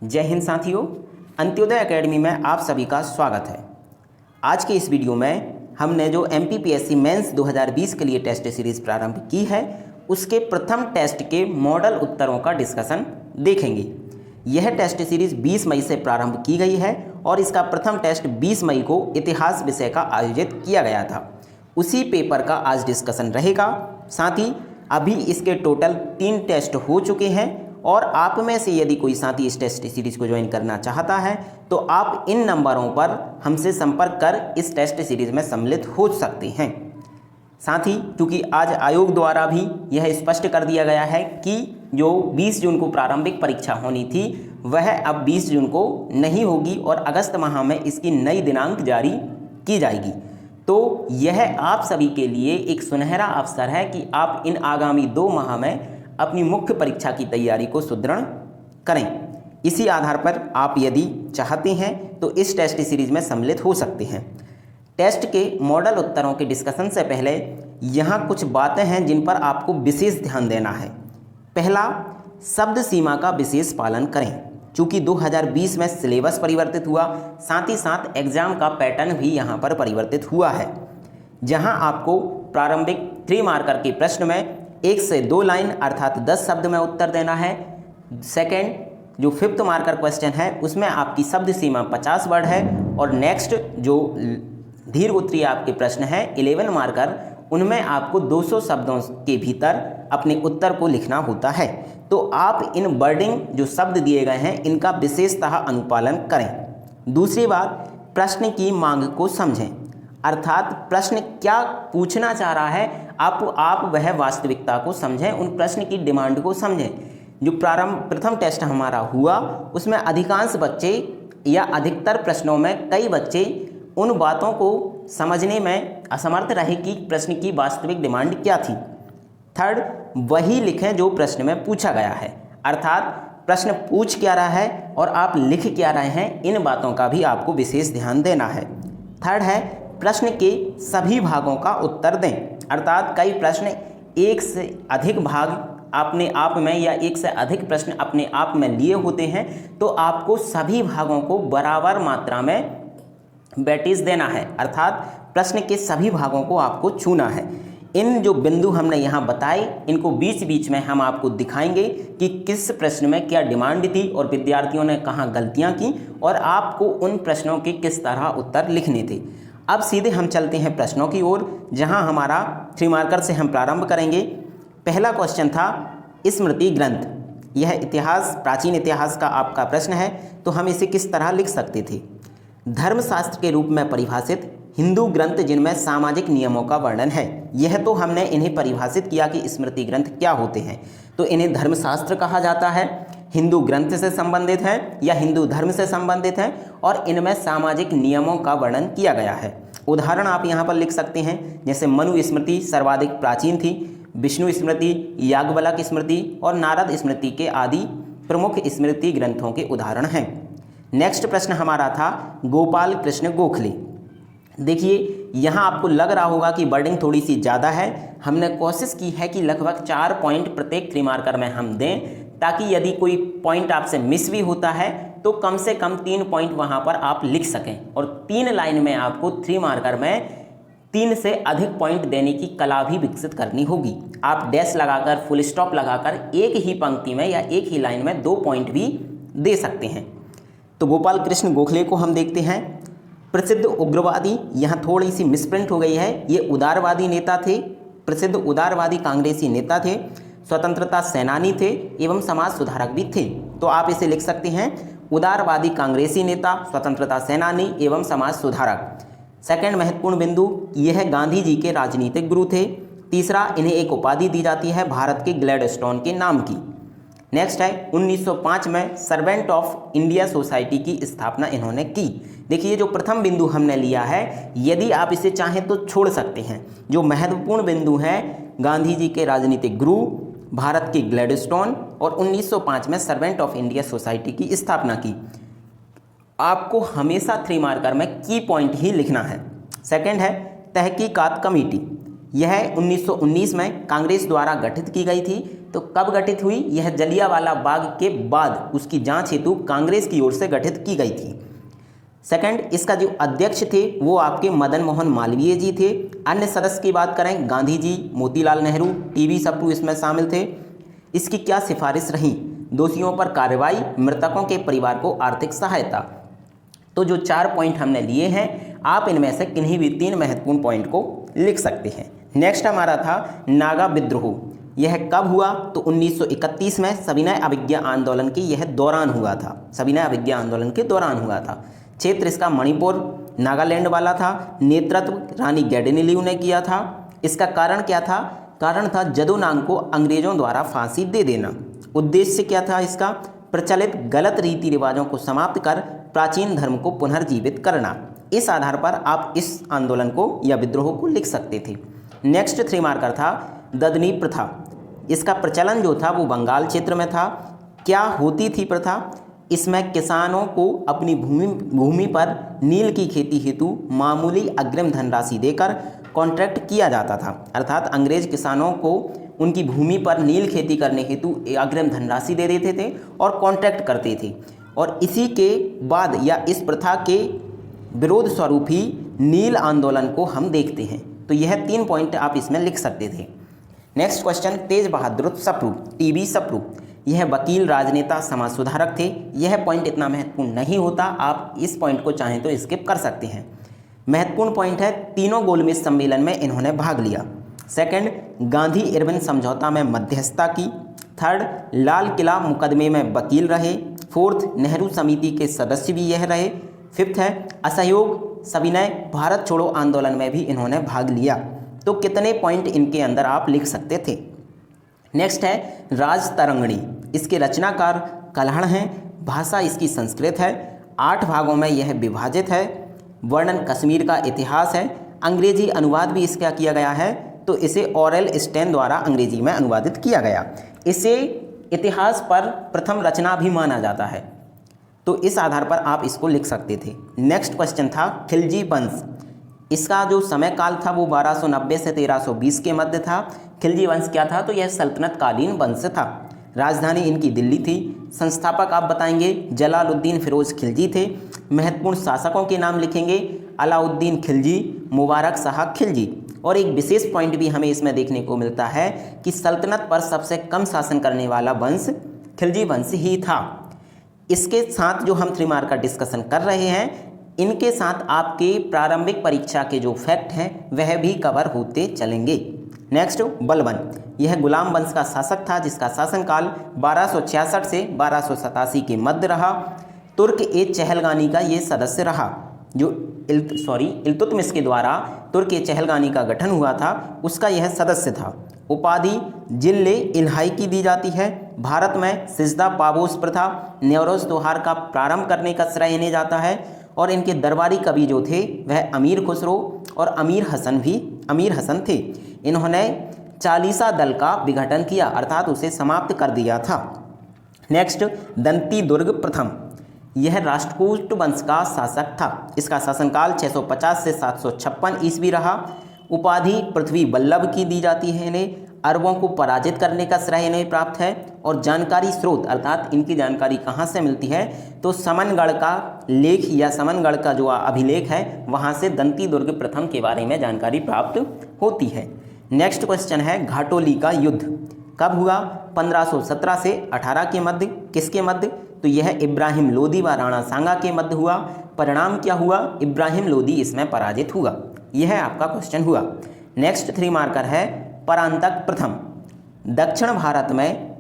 जय हिंद साथियों, अंत्योदय एकेडमी में आप सभी का स्वागत है। आज के इस वीडियो में हमने जो MPPSC मेंस 2020 के लिए टेस्ट सीरीज़ प्रारंभ की है उसके प्रथम टेस्ट के मॉडल उत्तरों का डिस्कशन देखेंगे। यह टेस्ट सीरीज़ 20 मई से प्रारंभ की गई है और इसका प्रथम टेस्ट 20 मई को इतिहास विषय का आयोजित किया गया था। उसी पेपर का आज डिस्कशन रहेगा। साथ ही अभी इसके टोटल 3 टेस्ट हो चुके हैं और आप में से यदि कोई साथी इस टेस्ट सीरीज़ को ज्वाइन करना चाहता है तो आप इन नंबरों पर हमसे संपर्क कर इस टेस्ट सीरीज़ में सम्मिलित हो सकते हैं। साथ ही क्योंकि आज आयोग द्वारा भी यह स्पष्ट कर दिया गया है कि जो 20 जून को प्रारंभिक परीक्षा होनी थी वह अब 20 जून को नहीं होगी और अगस्त माह में इसकी नई दिनांक जारी की जाएगी। तो यह आप सभी के लिए एक सुनहरा अवसर है कि आप इन आगामी 2 माह में अपनी मुख्य परीक्षा की तैयारी को सुदृढ़ करें। इसी आधार पर आप यदि चाहते हैं तो इस टेस्ट सीरीज़ में सम्मिलित हो सकते हैं। टेस्ट के मॉडल उत्तरों के डिस्कशन से पहले यहाँ कुछ बातें हैं जिन पर आपको विशेष ध्यान देना है। पहला, शब्द सीमा का विशेष पालन करें। चूँकि 2020 में सिलेबस परिवर्तित हुआ, साथ ही साथ एग्ज़ाम का पैटर्न भी यहाँ पर परिवर्तित हुआ है। जहाँ आपको प्रारंभिक 3 मार्कर के प्रश्न में 1 से 2 लाइन अर्थात 10 शब्द में उत्तर देना है। सेकेंड, जो 5th मार्कर क्वेश्चन है उसमें आपकी शब्द सीमा 50 वर्ड है और नेक्स्ट जो दीर्घ उत्तरीय आपके प्रश्न है 11 मार्कर, उनमें आपको 200 शब्दों के भीतर अपने उत्तर को लिखना होता है। तो आप इन वर्डिंग जो शब्द दिए गए हैं इनका विशेषतः अनुपालन करें। दूसरी बात, प्रश्न की मांग को समझें, अर्थात प्रश्न क्या पूछना चाह रहा है आप वह वास्तविकता को समझें, उन प्रश्न की डिमांड को समझें। जो प्रथम टेस्ट हमारा हुआ उसमें अधिकांश बच्चे या अधिकतर प्रश्नों में कई बच्चे उन बातों को समझने में असमर्थ रहे कि प्रश्न की वास्तविक डिमांड क्या थी। थर्ड, वही लिखें जो प्रश्न में पूछा गया है, अर्थात प्रश्न पूछ क्या रहा है और आप लिख क्या रहे हैं, इन बातों का भी आपको विशेष ध्यान देना है। थर्ड है, प्रश्न के सभी भागों का उत्तर दें, अर्थात कई प्रश्न एक से अधिक भाग अपने आप में या एक से अधिक प्रश्न अपने आप में लिए होते हैं, तो आपको सभी भागों को बराबर मात्रा में वेटेज देना है, अर्थात प्रश्न के सभी भागों को आपको छूना है। इन जो बिंदु हमने यहाँ बताए इनको बीच बीच में हम आपको दिखाएंगे कि किस प्रश्न में क्या डिमांड थी और विद्यार्थियों ने कहाँ गलतियाँ की और आपको उन प्रश्नों के किस तरह उत्तर लिखने थे। अब सीधे हम चलते हैं प्रश्नों की ओर, जहां हमारा 3 मार्कर से हम प्रारंभ करेंगे। पहला क्वेश्चन था स्मृति ग्रंथ। यह इतिहास, प्राचीन इतिहास का आपका प्रश्न है, तो हम इसे किस तरह लिख सकते थे। धर्मशास्त्र के रूप में परिभाषित हिंदू ग्रंथ जिनमें सामाजिक नियमों का वर्णन है। यह तो हमने इन्हें परिभाषित किया कि स्मृति ग्रंथ क्या होते हैं, तो इन्हें धर्मशास्त्र कहा जाता है, हिंदू ग्रंथ से संबंधित हैं या हिंदू धर्म से संबंधित हैं और इनमें सामाजिक नियमों का वर्णन किया गया है। उदाहरण आप यहाँ पर लिख सकते हैं, जैसे मनु स्मृति सर्वाधिक प्राचीन थी, विष्णु स्मृति, याज्ञवल्क्य स्मृति और नारद स्मृति के आदि प्रमुख स्मृति ग्रंथों के उदाहरण हैं। नेक्स्ट प्रश्न हमारा था गोपाल कृष्ण गोखले। देखिए यहाँ आपको लग रहा होगा कि वर्डिंग थोड़ी सी ज़्यादा है। हमने कोशिश की है कि लगभग 4 पॉइंट प्रत्येक 3 मार्कर में हम दें, ताकि यदि कोई पॉइंट आपसे मिस भी होता है तो कम से कम 3 पॉइंट वहाँ पर आप लिख सकें और 3 लाइन में आपको 3 मार्कर में 3 से अधिक पॉइंट देने की कला भी विकसित करनी होगी। आप डैश लगाकर, फुल स्टॉप लगाकर एक ही पंक्ति में या एक ही लाइन में 2 पॉइंट भी दे सकते हैं। तो गोपाल कृष्ण गोखले को हम देखते हैं। प्रसिद्ध उग्रवादी, यहाँ थोड़ी सी मिसप्रिंट हो गई है, ये उदारवादी नेता थे, प्रसिद्ध उदारवादी कांग्रेसी नेता थे, स्वतंत्रता सेनानी थे एवं समाज सुधारक भी थे। तो आप इसे लिख सकते हैं उदारवादी कांग्रेसी नेता, स्वतंत्रता सेनानी एवं समाज सुधारक। सेकंड महत्वपूर्ण बिंदु, यह गांधी जी के राजनीतिक गुरु थे। तीसरा, इन्हें एक उपाधि दी जाती है भारत के ग्लैडस्टोन के नाम की। नेक्स्ट है 1905 में सर्वेंट ऑफ इंडिया सोसाइटी की स्थापना इन्होंने की। देखिए जो प्रथम बिंदु हमने लिया है, यदि आप इसे चाहें तो छोड़ सकते हैं। जो महत्वपूर्ण बिंदु हैं, गांधी जी के राजनीतिक गुरु, भारत के ग्लैडस्टोन और 1905 में सर्वेंट ऑफ इंडिया सोसाइटी की स्थापना की। आपको हमेशा 3 मार्कर में की पॉइंट ही लिखना है। सेकंड है तहकीकात कमेटी। यह 1919 में कांग्रेस द्वारा गठित की गई थी। तो कब गठित हुई? यह जलियांवाला बाग के बाद उसकी जांच हेतु कांग्रेस की ओर से गठित की गई थी। सेकंड, इसका जो अध्यक्ष थे वो आपके मदन मोहन मालवीय जी थे। अन्य सदस्य की बात करें, गांधी जी, मोतीलाल नेहरू, टीवी सप्रू इसमें शामिल थे। इसकी क्या सिफारिश रही? दोषियों पर कार्रवाई, मृतकों के परिवार को आर्थिक सहायता। तो जो 4 पॉइंट हमने लिए हैं, आप इनमें से किन्हीं भी 3 महत्वपूर्ण पॉइंट को लिख सकते हैं। नेक्स्ट हमारा था नागा विद्रोह। यह कब हुआ? तो 1931 में सविनय अवज्ञा आंदोलन के यह दौरान हुआ था। सविनय अवज्ञा आंदोलन के दौरान हुआ था। क्षेत्र इसका मणिपुर, नागालैंड वाला था। नेतृत्व रानी गैडिनलियू ने किया था। इसका कारण क्या था? कारण था जदोनांग को अंग्रेजों द्वारा फांसी दे देना। उद्देश्य क्या था इसका? प्रचलित गलत रीति रिवाजों को समाप्त कर प्राचीन धर्म को पुनर्जीवित करना। इस आधार पर आप इस आंदोलन को या विद्रोह को लिख सकते थे। नेक्स्ट 3 मार्कर था ददनी प्रथा। इसका प्रचलन जो था वो बंगाल क्षेत्र में था। क्या होती थी प्रथा? इसमें किसानों को अपनी भूमि पर नील की खेती हेतु मामूली अग्रिम धनराशि देकर कॉन्ट्रैक्ट किया जाता था। अर्थात अंग्रेज किसानों को उनकी भूमि पर नील खेती करने हेतु अग्रिम धनराशि दे देते थे और कॉन्ट्रैक्ट करते थे। और इसी के बाद या इस प्रथा के विरोध स्वरूप ही नील आंदोलन को हम देखते हैं। तो यह 3 पॉइंट आप इसमें लिख सकते थे। नेक्स्ट क्वेश्चन, तेज बहादुर सप्रू, टीबी सप्रू। यह वकील, राजनेता, समाज सुधारक थे। यह पॉइंट इतना महत्वपूर्ण नहीं होता, आप इस पॉइंट को चाहें तो स्किप कर सकते हैं। महत्वपूर्ण पॉइंट है तीनों गोलमेज सम्मेलन में इन्होंने भाग लिया। सेकंड, गांधी इरविन समझौता में मध्यस्थता की। थर्ड, लाल किला मुकदमे में वकील रहे। फोर्थ, नेहरू समिति के सदस्य भी यह रहे। फिफ्थ है असहयोग सविनय भारत छोड़ो आंदोलन में भी इन्होंने भाग लिया। तो कितने पॉइंट इनके अंदर आप लिख सकते थे? नेक्स्ट है राजतरंगिणी। इसके रचनाकार कल्हड़ हैं। भाषा इसकी संस्कृत है। 8 भागों में यह विभाजित है। वर्णन कश्मीर का इतिहास है। अंग्रेजी अनुवाद भी इसका किया गया है। तो इसे ऑरेल स्टेन द्वारा अंग्रेजी में अनुवादित किया गया। इसे इतिहास पर प्रथम रचना भी माना जाता है। तो इस आधार पर आप इसको लिख सकते थे। नेक्स्ट क्वेश्चन था खिलजी वंश। इसका जो समय काल था वो 1290 से 1320 के मध्य था। खिलजी वंश क्या था? तो यह सल्तनत कालीन वंश था। राजधानी इनकी दिल्ली थी। संस्थापक आप बताएंगे जलालुद्दीन फिरोज खिलजी थे। महत्वपूर्ण शासकों के नाम लिखेंगे अलाउद्दीन खिलजी, मुबारक शाह खिलजी। और एक विशेष पॉइंट भी हमें इसमें देखने को मिलता है कि सल्तनत पर सबसे कम शासन करने वाला वंश खिलजी वंश ही था। इसके साथ जो हम 3 मार्क का डिस्कशन कर रहे हैं, इनके साथ आपके प्रारंभिक परीक्षा के जो फैक्ट हैं वह भी कवर होते चलेंगे। नेक्स्ट, बलबन। यह गुलाम वंश का शासक था जिसका शासनकाल 1266 से 1287 के मध्य रहा। तुर्क-ए-चहलगानी का ये सदस्य रहा। जो इल्तुतमिश के द्वारा तुर्क-ए-चहलगानी का गठन हुआ था उसका यह सदस्य था। उपाधि जिले इल्हाई की दी जाती है। भारत में सिजदा पाबोस प्रथा, न्यौरोज त्योहार का प्रारंभ करने का श्रेय इन्हें जाता है। और इनके दरबारी कवि जो थे वह अमीर खुसरो और अमीर हसन थे। इन्होंने चालीसा दल का विघटन किया, अर्थात उसे समाप्त कर दिया था। नेक्स्ट, दंती दुर्ग प्रथम। यह राष्ट्रकूट वंश का शासक था। इसका शासनकाल 650 से 756 ईस्वी रहा। उपाधि पृथ्वी वल्लभ की दी जाती है इन्हें। अरबों को पराजित करने का श्रेय इन्हें प्राप्त है। और जानकारी स्रोत अर्थात इनकी जानकारी कहाँ से मिलती है? तो समनगढ़ का लेख या समनगढ़ का जो अभिलेख है वहाँ से दंती दुर्ग प्रथम के बारे में जानकारी प्राप्त होती है। नेक्स्ट क्वेश्चन है घाटोली का युद्ध कब हुआ? 1517 से 18 के मध्य। किसके मध्य? तो यह इब्राहिम लोदी व राणा सांगा के मध्य हुआ। परिणाम क्या हुआ? इब्राहिम लोदी इसमें पराजित हुआ। यह आपका क्वेश्चन हुआ। नेक्स्ट 3 मार्कर है परांतक प्रथम। दक्षिण भारत में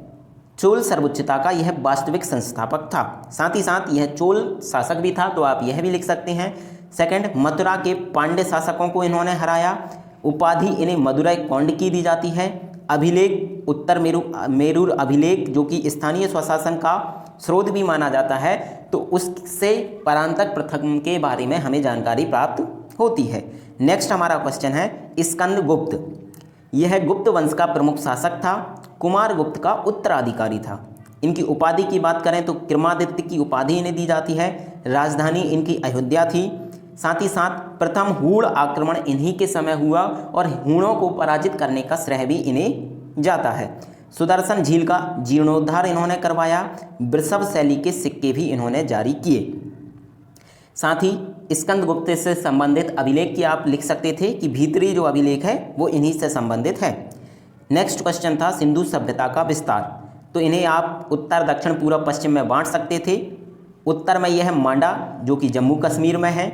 चोल सर्वोच्चता का यह वास्तविक संस्थापक था। साथ ही साथ यह चोल शासक भी था, तो आप यह भी लिख सकते हैं। सेकंड, मथुरा के पांड्य शासकों को इन्होंने हराया। उपाधि इन्हें मदुरै कौंड की दी जाती है। अभिलेख उत्तर मेरूर अभिलेख जो कि स्थानीय स्वशासन का स्रोत भी माना जाता है, तो उससे परांतक प्रथम के बारे में हमें जानकारी प्राप्त होती है। नेक्स्ट हमारा क्वेश्चन है स्कंद गुप्त। यह गुप्त वंश का प्रमुख शासक था। कुमार गुप्त का उत्तराधिकारी था। इनकी उपाधि की बात करें तो क्रमादित्य की उपाधि इन्हें दी जाती है। राजधानी इनकी अयोध्या थी। साथ ही साथ प्रथम हूण आक्रमण इन्हीं के समय हुआ और हूणों को पराजित करने का श्रेय भी इन्हें जाता है। सुदर्शन झील का जीर्णोद्धार इन्होंने करवाया। वृषभ शैली के सिक्के भी इन्होंने जारी किए। साथ ही स्कंदगुप्त से संबंधित अभिलेख की आप लिख सकते थे कि भीतरी जो अभिलेख है वो इन्हीं से संबंधित है। नेक्स्ट क्वेश्चन था सिंधु सभ्यता का विस्तार। तो इन्हें आप उत्तर दक्षिण पूर्व पश्चिम में बांट सकते थे। उत्तर में यह है मांडा जो कि जम्मू कश्मीर में है,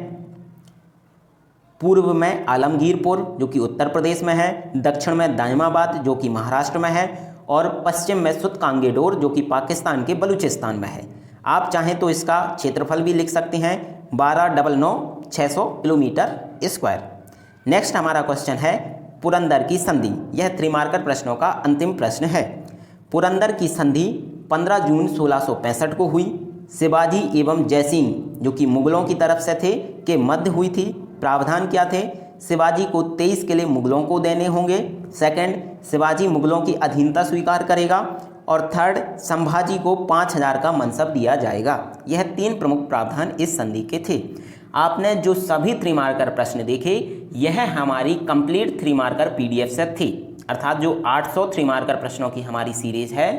पूर्व में आलमगीरपुर जो कि उत्तर प्रदेश में है, दक्षिण में दायमाबाद जो कि महाराष्ट्र में है और पश्चिम में सुतकांगेडोर जो कि पाकिस्तान के बलूचिस्तान में है। आप चाहें तो इसका क्षेत्रफल भी लिख सकते हैं 12,99,600 किलोमीटर स्क्वायर। नेक्स्ट हमारा क्वेश्चन है पुरंदर की संधि। यह 3 मार्कर प्रश्नों का अंतिम प्रश्न है। पुरंदर की संधि 15 जून 1665 को हुई। शिवाजी एवं जयसिंह जो कि मुगलों की तरफ से थे के मध्य हुई थी। प्रावधान क्या थे? शिवाजी को 23 किले मुगलों को देने होंगे। सेकंड, शिवाजी मुगलों की अधीनता स्वीकार करेगा और थर्ड, संभाजी को 5,000 का मनसब दिया जाएगा। यह 3 प्रमुख प्रावधान इस संधि के थे। आपने जो सभी 3 मार्कर प्रश्न देखे यह हमारी कंप्लीट 3 मार्कर PDF से थी, अर्थात जो 800 3 मार्कर प्रश्नों की हमारी सीरीज है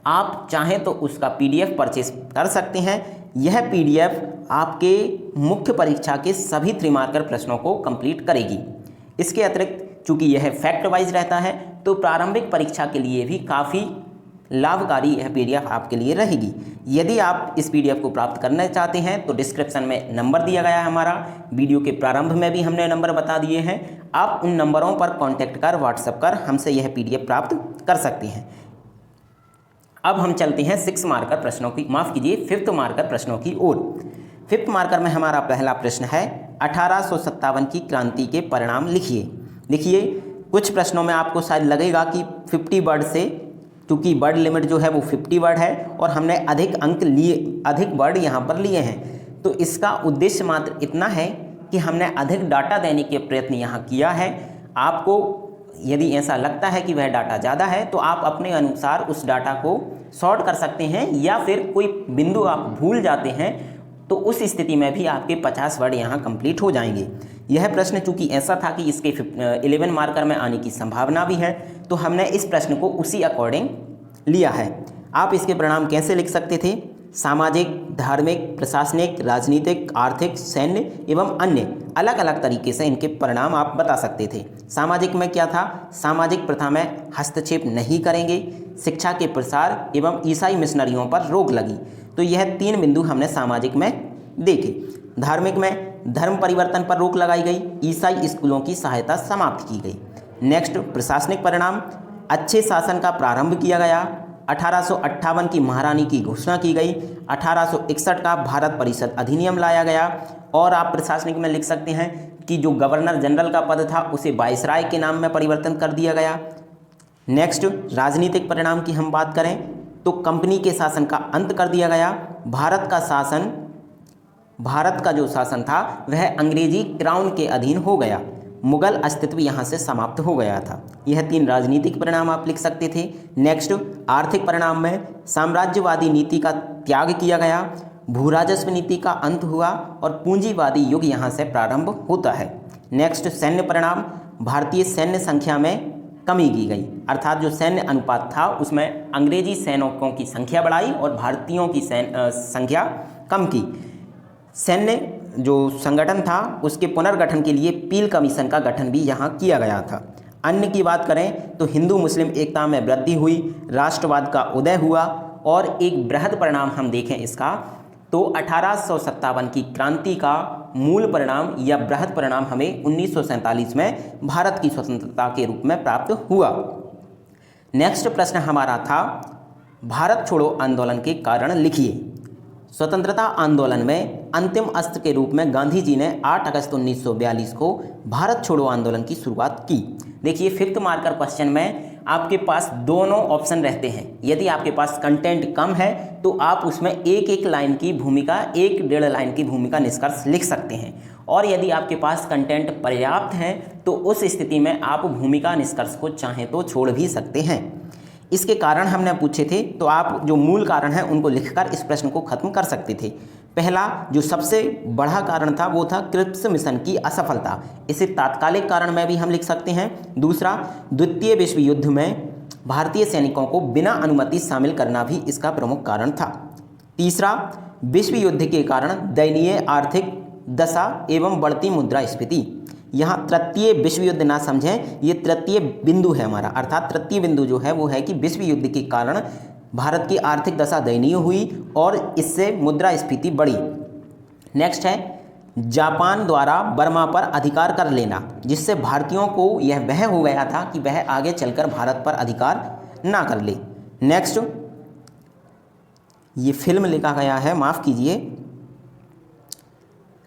आप चाहें तो उसका PDF परचेस कर सकते हैं। यह PDF आपके मुख्य परीक्षा के सभी 3 मार्कर प्रश्नों को कंप्लीट करेगी। इसके अतिरिक्त चूंकि यह फैक्ट वाइज रहता है तो प्रारंभिक परीक्षा के लिए भी काफ़ी लाभकारी यह PDF आपके लिए रहेगी। यदि आप इस PDF को प्राप्त करना चाहते हैं तो डिस्क्रिप्शन में नंबर दिया गया है हमारा, वीडियो के प्रारंभ में भी हमने नंबर बता दिए हैं। आप उन नंबरों पर कांटेक्ट कर व्हाट्सएप कर हमसे यह PDF प्राप्त कर सकते हैं। अब हम चलते हैं 6 मार्कर प्रश्नों की, माफ़ कीजिए 5th मार्कर प्रश्नों की ओर। 5th मार्कर में हमारा पहला प्रश्न है 1857 की क्रांति के परिणाम लिखिए। देखिए कुछ प्रश्नों में आपको शायद लगेगा कि 50 वर्ड से, क्योंकि वर्ड लिमिट जो है वो 50 वर्ड है और हमने अधिक अंक लिए, अधिक वर्ड यहाँ पर लिए हैं, तो इसका उद्देश्य मात्र इतना है कि हमने अधिक डाटा देने के प्रयत्न यहाँ किया है। आपको यदि ऐसा लगता है कि वह डाटा ज़्यादा है तो आप अपने अनुसार उस डाटा को सॉर्ट कर सकते हैं, या फिर कोई बिंदु आप भूल जाते हैं तो उस स्थिति में भी आपके 50 वर्ड यहाँ कंप्लीट हो जाएंगे। यह प्रश्न चूंकि ऐसा था कि इसके 11 मार्कर में आने की संभावना भी है तो हमने इस प्रश्न को उसी अकॉर्डिंग लिया है। आप इसके परिणाम कैसे लिख सकते थे? सामाजिक, धार्मिक, प्रशासनिक, राजनीतिक, आर्थिक, सैन्य एवं अन्य अलग अलग तरीके से इनके परिणाम आप बता सकते थे। सामाजिक में क्या था? सामाजिक प्रथा में हस्तक्षेप नहीं करेंगे, शिक्षा के प्रसार एवं ईसाई मिशनरियों पर रोक लगी। तो यह 3 बिंदु हमने सामाजिक में देखे। धार्मिक में धर्म परिवर्तन पर रोक लगाई गई, ईसाई स्कूलों की सहायता समाप्त की गई। नेक्स्ट प्रशासनिक परिणाम, अच्छे शासन का प्रारंभ किया गया। 1858 की महारानी की घोषणा की गई। 1861 का भारत परिषद अधिनियम लाया गया। और आप प्रशासनिक में लिख सकते हैं कि जो गवर्नर जनरल का पद था उसे वायसराय के नाम में परिवर्तन कर दिया गया। नेक्स्ट राजनीतिक परिणाम की हम बात करें तो कंपनी के शासन का अंत कर दिया गया। भारत का जो शासन था वह अंग्रेजी क्राउन के अधीन हो गया। मुगल अस्तित्व यहाँ से समाप्त हो गया था। यह 3 राजनीतिक परिणाम आप लिख सकते थे। नेक्स्ट आर्थिक परिणाम में साम्राज्यवादी नीति का त्याग किया गया, भूराजस्व नीति का अंत हुआ और पूंजीवादी युग यहाँ से प्रारंभ होता है। नेक्स्ट सैन्य परिणाम, भारतीय सैन्य संख्या में कमी की गई, अर्थात जो सैन्य अनुपात था उसमें अंग्रेजी सैनिकों की संख्या बढ़ाई और भारतीयों की संख्या कम की। सैन्य जो संगठन था उसके पुनर्गठन के लिए पील कमीशन का गठन भी यहाँ किया गया था। अन्य की बात करें तो हिंदू मुस्लिम एकता में वृद्धि हुई, राष्ट्रवाद का उदय हुआ और एक बृहद परिणाम हम देखें इसका तो 1857 की क्रांति का मूल परिणाम या बृहद परिणाम हमें 1947 में भारत की स्वतंत्रता के रूप में प्राप्त हुआ। नेक्स्ट प्रश्न हमारा था भारत छोड़ो आंदोलन के कारण लिखिए। स्वतंत्रता आंदोलन में अंतिम अस्त्र के रूप में गांधी जी ने 8 अगस्त 1942 को भारत छोड़ो आंदोलन की शुरुआत की। देखिए 5th मार्कर क्वेश्चन में आपके पास दोनों ऑप्शन रहते हैं। यदि आपके पास कंटेंट कम है तो आप उसमें एक लाइन की भूमिका, 1-1.5 लाइन की भूमिका निष्कर्ष लिख सकते हैं, और यदि आपके पास कंटेंट पर्याप्त है तो उस स्थिति में आप भूमिका निष्कर्ष को चाहें तो छोड़ भी सकते हैं। इसके कारण हमने पूछे थे तो आप जो मूल कारण है उनको लिखकर इस प्रश्न को खत्म कर सकते थे। पहला जो सबसे बड़ा कारण था वो था क्रिप्स मिशन की असफलता, इसे तात्कालिक कारण में भी हम लिख सकते हैं। दूसरा, द्वितीय विश्व युद्ध में भारतीय सैनिकों को बिना अनुमति शामिल करना भी इसका प्रमुख कारण था। तीसरा, विश्व युद्ध के कारण दयनीय आर्थिक दशा एवं बढ़ती मुद्रास्फीति। यहाँ तृतीय विश्व युद्ध ना समझें, ये तृतीय बिंदु है हमारा, अर्थात तृतीय बिंदु जो है वो है कि विश्व युद्ध के कारण भारत की आर्थिक दशा दयनीय हुई और इससे मुद्रास्फीति बढ़ी। नेक्स्ट है जापान द्वारा बर्मा पर अधिकार कर लेना, जिससे भारतीयों को यह वह हो गया था कि वह आगे चलकर भारत पर अधिकार ना कर ले। नेक्स्ट, ये फिल्म लिखा गया है, माफ़ कीजिए,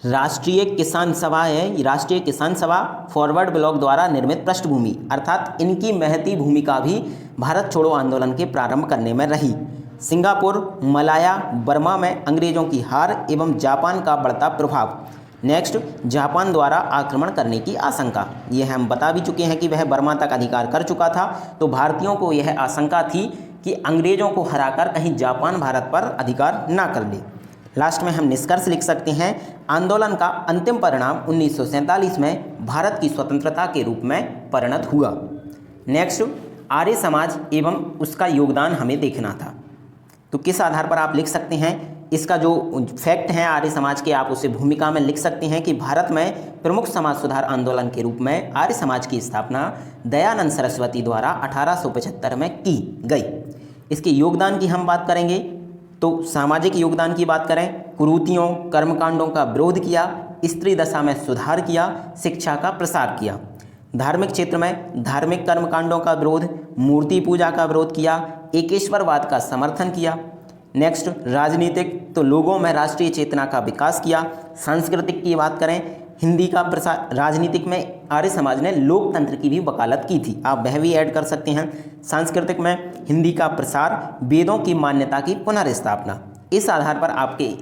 राष्ट्रीय किसान सभा है, राष्ट्रीय किसान सभा फॉरवर्ड ब्लॉक द्वारा निर्मित पृष्ठभूमि, अर्थात इनकी महती भूमिका भी भारत छोड़ो आंदोलन के प्रारंभ करने में रही। सिंगापुर, मलाया, बर्मा में अंग्रेजों की हार एवं जापान का बढ़ता प्रभाव। नेक्स्ट, जापान द्वारा आक्रमण करने की आशंका, यह हम बता भी चुके हैं कि वह बर्मा तक अधिकार कर चुका था, तो भारतीयों को यह आशंका थी कि अंग्रेजों को हराकर कहीं जापान भारत पर अधिकार ना कर ले। लास्ट में हम निष्कर्ष लिख सकते हैं, आंदोलन का अंतिम परिणाम 1947 में भारत की स्वतंत्रता के रूप में परिणत हुआ। नेक्स्ट, आर्य समाज एवं उसका योगदान हमें देखना था, तो किस आधार पर आप लिख सकते हैं, इसका जो फैक्ट है आर्य समाज के, आप उसे भूमिका में लिख सकते हैं कि भारत में प्रमुख समाज सुधार आंदोलन के रूप में आर्य समाज की स्थापना दयानंद सरस्वती द्वारा 1875 में की गई। इसके योगदान की हम बात करेंगे तो सामाजिक योगदान की बात करें, कुरीतियों कर्मकांडों का विरोध किया, स्त्री दशा में सुधार किया, शिक्षा का प्रसार किया। धार्मिक क्षेत्र में धार्मिक कर्मकांडों का विरोध, मूर्ति पूजा का विरोध किया, एकेश्वरवाद का समर्थन किया। नेक्स्ट, राजनीतिक तो लोगों में राष्ट्रीय चेतना का विकास किया। सांस्कृतिक की बात करें, हिंदी का प्रसार, राजनीतिक में आर्य समाज ने लोकतंत्र की भी वकालत की थी, आप वह भी ऐड कर सकते हैं। सांस्कृतिक में हिंदी का प्रसार, वेदों की मान्यता की पुनर्स्थापना, इस आधार पर